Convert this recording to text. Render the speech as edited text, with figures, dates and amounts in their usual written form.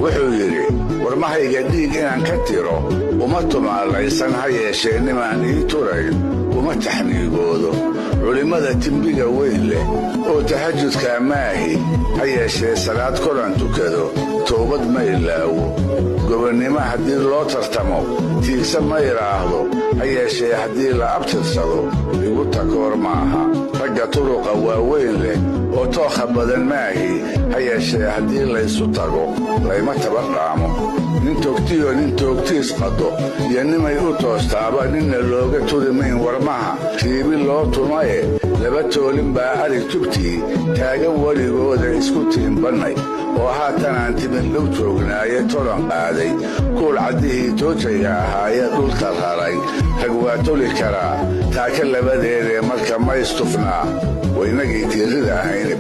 wuxuu yidhi warmahayga dhiig inaan ka tiro uma tumaalaysan ha yeeshee nimaan ii turayn uma taxniigoodo culimmada timbiga weyn leh oo tahajudkaa maahi ha yeeshee salaad koran tukado toobad ma ilaawo gobonnimo haddii loo tartamo tiigsa ma idhaahdo ha yeeshee haddii la abtirsado igu takoor maaha ragga turuqa waaweyn leh oo tookha badan maahi ha yeeshee haddii laysu tago layma tabardhaamo nin toogtiyo nin toogtiis qado iyo nimay u toostaaba ninna looga turi mayn warmaha riibi loo tumaye laba toolin baa arig tubtii taagan weligooda isku tiimbannay oo haatanaan timin dhow joognaaye tolan qaaday kuul caddihii toojayga ahaayee dhulta raray rag waa toli karaa taaka labadeedee marka ma istufnaa waynagii tiirrida ahayne